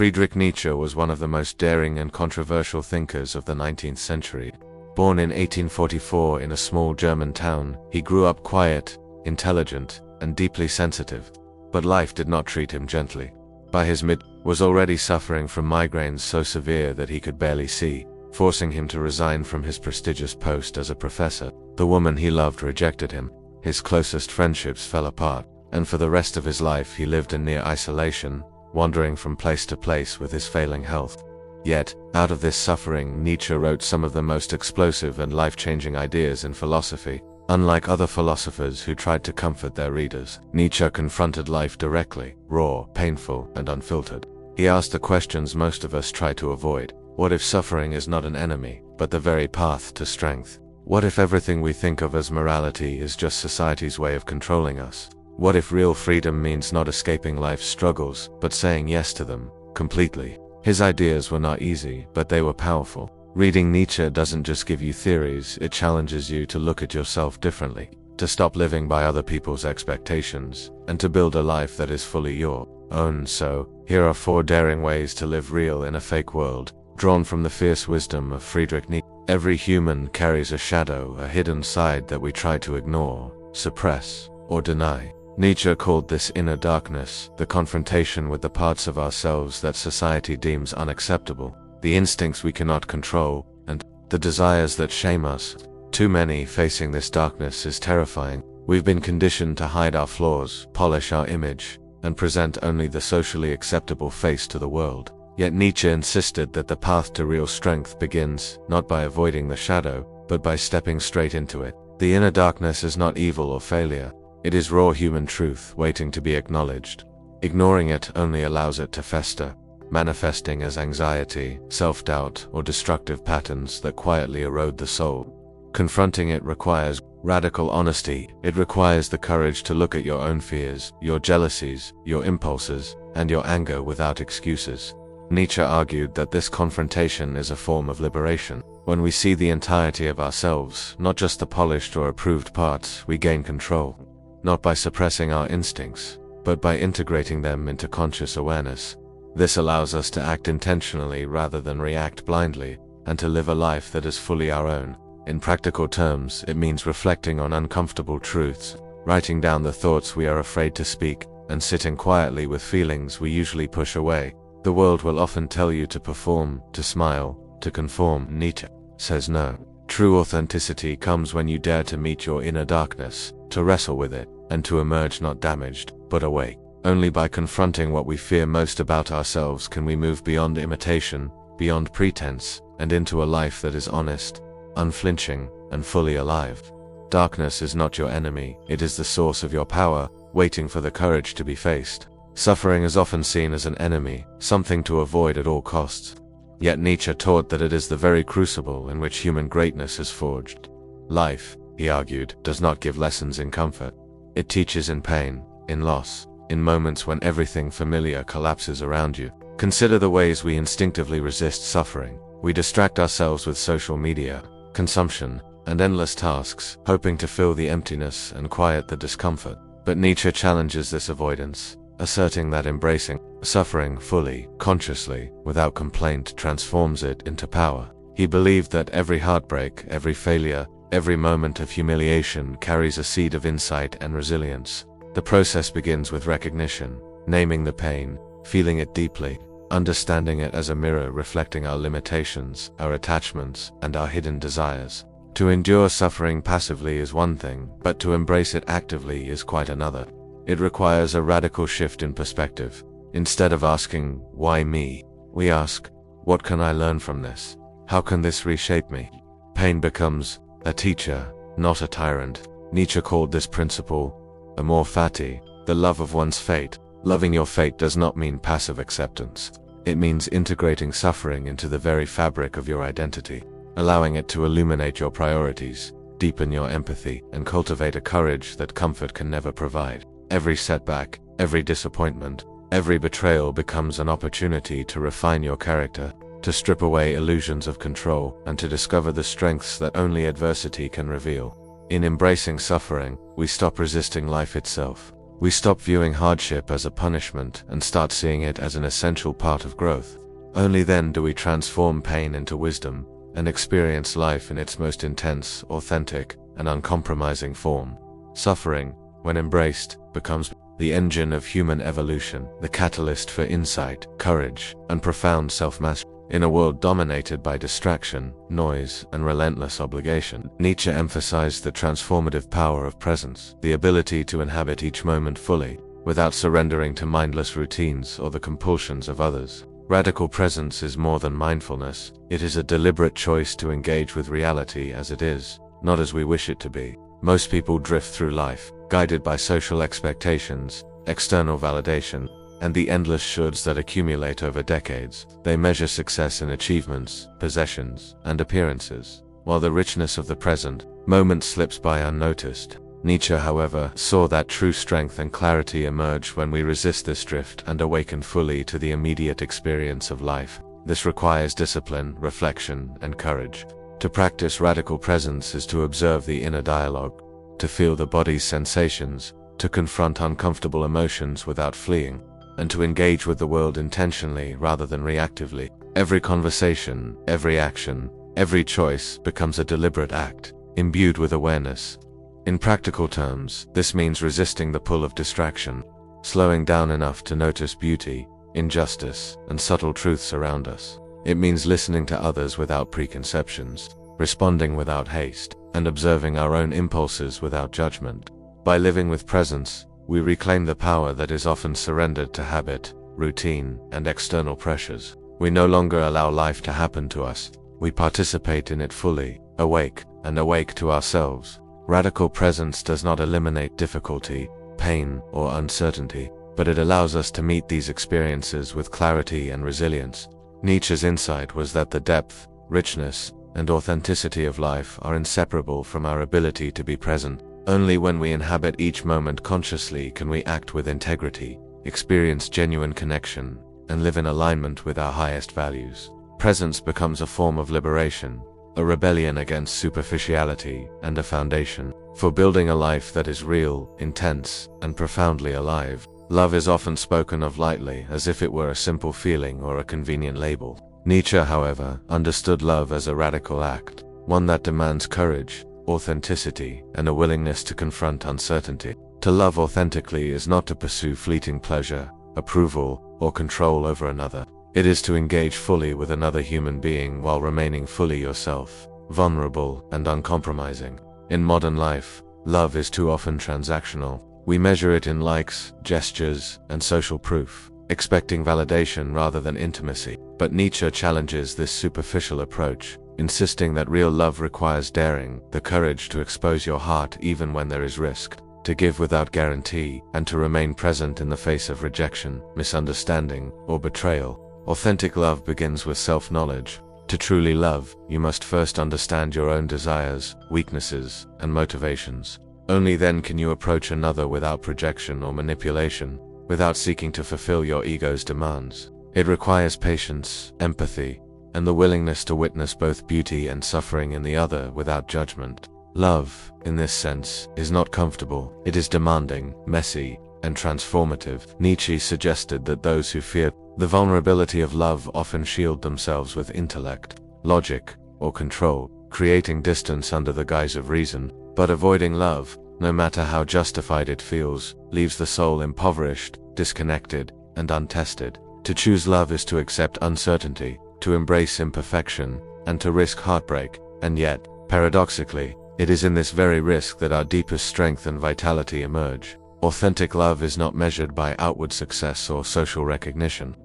Friedrich Nietzsche was one of the most daring and controversial thinkers of the 19th century. Born in 1844 in a small German town, he grew up quiet, intelligent, and deeply sensitive. But life did not treat him gently. By his mid, was already suffering from migraines so severe that he could barely see, forcing him to resign from his prestigious post as a professor. The woman he loved rejected him. His closest friendships fell apart, and for the rest of his life he lived in near isolation, wandering from place to place with his failing health. Yet, out of this suffering, Nietzsche wrote some of the most explosive and life-changing ideas in philosophy. Unlike other philosophers who tried to comfort their readers, Nietzsche confronted life directly, raw, painful, and unfiltered. He asked the questions most of us try to avoid. What if suffering is not an enemy, but the very path to strength? What if everything we think of as morality is just society's way of controlling us? What if real freedom means not escaping life's struggles, but saying yes to them, completely? His ideas were not easy, but they were powerful. Reading Nietzsche doesn't just give you theories, it challenges you to look at yourself differently, to stop living by other people's expectations, and to build a life that is fully your own. So, here are 4 daring ways to live real in a fake world, drawn from the fierce wisdom of Friedrich Nietzsche. Every human carries a shadow, a hidden side that we try to ignore, suppress, or deny. Nietzsche called this inner darkness, the confrontation with the parts of ourselves that society deems unacceptable, the instincts we cannot control, and the desires that shame us. Too many facing this darkness is terrifying. We've been conditioned to hide our flaws, polish our image, and present only the socially acceptable face to the world. Yet Nietzsche insisted that the path to real strength begins, not by avoiding the shadow, but by stepping straight into it. The inner darkness is not evil or failure. It is raw human truth waiting to be acknowledged. Ignoring it only allows it to fester, manifesting as anxiety, self-doubt, or destructive patterns that quietly erode the soul. Confronting it requires radical honesty. It requires the courage to look at your own fears, your jealousies, your impulses, and your anger without excuses. Nietzsche argued that this confrontation is a form of liberation. When we see the entirety of ourselves, not just the polished or approved parts, we gain control. Not by suppressing our instincts, but by integrating them into conscious awareness. This allows us to act intentionally rather than react blindly, and to live a life that is fully our own. In practical terms, it means reflecting on uncomfortable truths, writing down the thoughts we are afraid to speak, and sitting quietly with feelings we usually push away. The world will often tell you to perform, to smile, to conform. Nietzsche says no. True authenticity comes when you dare to meet your inner darkness, to wrestle with it, and to emerge not damaged, but awake. Only by confronting what we fear most about ourselves can we move beyond imitation, beyond pretense, and into a life that is honest, unflinching, and fully alive. Darkness is not your enemy, it is the source of your power, waiting for the courage to be faced. Suffering is often seen as an enemy, something to avoid at all costs. Yet Nietzsche taught that it is the very crucible in which human greatness is forged. Life, he argued, does not give lessons in comfort. It teaches in pain, in loss, in moments when everything familiar collapses around you. Consider the ways we instinctively resist suffering. We distract ourselves with social media, consumption, and endless tasks, hoping to fill the emptiness and quiet the discomfort. But Nietzsche challenges this avoidance, asserting that embracing suffering fully, consciously, without complaint transforms it into power. He believed that every heartbreak, every failure, every moment of humiliation carries a seed of insight and resilience. The process begins with recognition, naming the pain, feeling it deeply, understanding it as a mirror reflecting our limitations, our attachments, and our hidden desires. To endure suffering passively is one thing, but to embrace it actively is quite another. It requires a radical shift in perspective. Instead of asking, "Why me?" we ask, "What can I learn from this? How can this reshape me?" Pain becomes a teacher, not a tyrant. Nietzsche called this principle amor fati, the love of one's fate. Loving your fate does not mean passive acceptance. It means integrating suffering into the very fabric of your identity, allowing it to illuminate your priorities, deepen your empathy, and cultivate a courage that comfort can never provide. Every setback, every disappointment, every betrayal becomes an opportunity to refine your character, to strip away illusions of control, and to discover the strengths that only adversity can reveal. In embracing suffering, we stop resisting life itself. We stop viewing hardship as a punishment and start seeing it as an essential part of growth. Only then do we transform pain into wisdom and experience life in its most intense, authentic, and uncompromising form. Suffering, when embraced, becomes the engine of human evolution, the catalyst for insight, courage, and profound self-mastery. In a world dominated by distraction, noise, and relentless obligation, Nietzsche emphasized the transformative power of presence, the ability to inhabit each moment fully, without surrendering to mindless routines or the compulsions of others. Radical presence is more than mindfulness. It is a deliberate choice to engage with reality as it is, not as we wish it to be. Most people drift through life, guided by social expectations, external validation, and the endless shoulds that accumulate over decades. They measure success in achievements, possessions, and appearances, while the richness of the present moment slips by unnoticed. Nietzsche, however, saw that true strength and clarity emerge when we resist this drift and awaken fully to the immediate experience of life. This requires discipline, reflection, and courage. To practice radical presence is to observe the inner dialogue, to feel the body's sensations, to confront uncomfortable emotions without fleeing, and to engage with the world intentionally rather than reactively. Every conversation, every action, every choice becomes a deliberate act, imbued with awareness. In practical terms, this means resisting the pull of distraction, slowing down enough to notice beauty, injustice, and subtle truths around us. It means listening to others without preconceptions, responding without haste, and observing our own impulses without judgment. By living with presence, we reclaim the power that is often surrendered to habit, routine, and external pressures. We no longer allow life to happen to us. We participate in it fully, awake to ourselves. Radical presence does not eliminate difficulty, pain, or uncertainty, but it allows us to meet these experiences with clarity and resilience. Nietzsche's insight was that the depth, richness, and authenticity of life are inseparable from our ability to be present. Only when we inhabit each moment consciously can we act with integrity, experience genuine connection, and live in alignment with our highest values. Presence becomes a form of liberation, a rebellion against superficiality, and a foundation for building a life that is real, intense, and profoundly alive. Love is often spoken of lightly, as if it were a simple feeling or a convenient label. Nietzsche, however, understood love as a radical act, one that demands courage, authenticity, and a willingness to confront uncertainty. To love authentically is not to pursue fleeting pleasure, approval, or control over another. It is to engage fully with another human being while remaining fully yourself, vulnerable and uncompromising. In modern life, love is too often transactional. We measure it in likes, gestures, and social proof, expecting validation rather than intimacy. But Nietzsche challenges this superficial approach, insisting that real love requires daring, the courage to expose your heart even when there is risk, to give without guarantee, and to remain present in the face of rejection, misunderstanding, or betrayal. Authentic love begins with self-knowledge. To truly love, you must first understand your own desires, weaknesses, and motivations. Only then can you approach another without projection or manipulation, without seeking to fulfill your ego's demands. It requires patience, empathy, and the willingness to witness both beauty and suffering in the other without judgment. Love, in this sense, is not comfortable. It is demanding, messy, and transformative. Nietzsche suggested that those who fear the vulnerability of love often shield themselves with intellect, logic, or control, creating distance under the guise of reason. But avoiding love, no matter how justified it feels, leaves the soul impoverished, disconnected, and untested. To choose love is to accept uncertainty, to embrace imperfection, and to risk heartbreak. And yet, paradoxically, it is in this very risk that our deepest strength and vitality emerge. Authentic love is not measured by outward success or social recognition,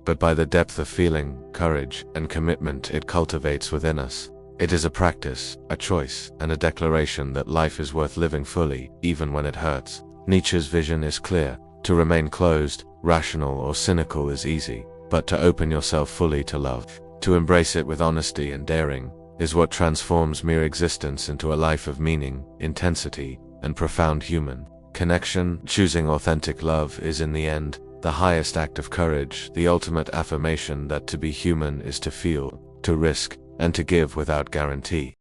but by the depth of feeling, courage, and commitment it cultivates within us. It is a practice, a choice, and a declaration that life is worth living fully, even when it hurts. Nietzsche's vision is clear. To remain closed, rational, or cynical is easy, but to open yourself fully to love, to embrace it with honesty and daring, is what transforms mere existence into a life of meaning, intensity, and profound human connection. Choosing authentic love is, in the end, the highest act of courage, the ultimate affirmation that to be human is to feel, to risk, and to give without guarantee.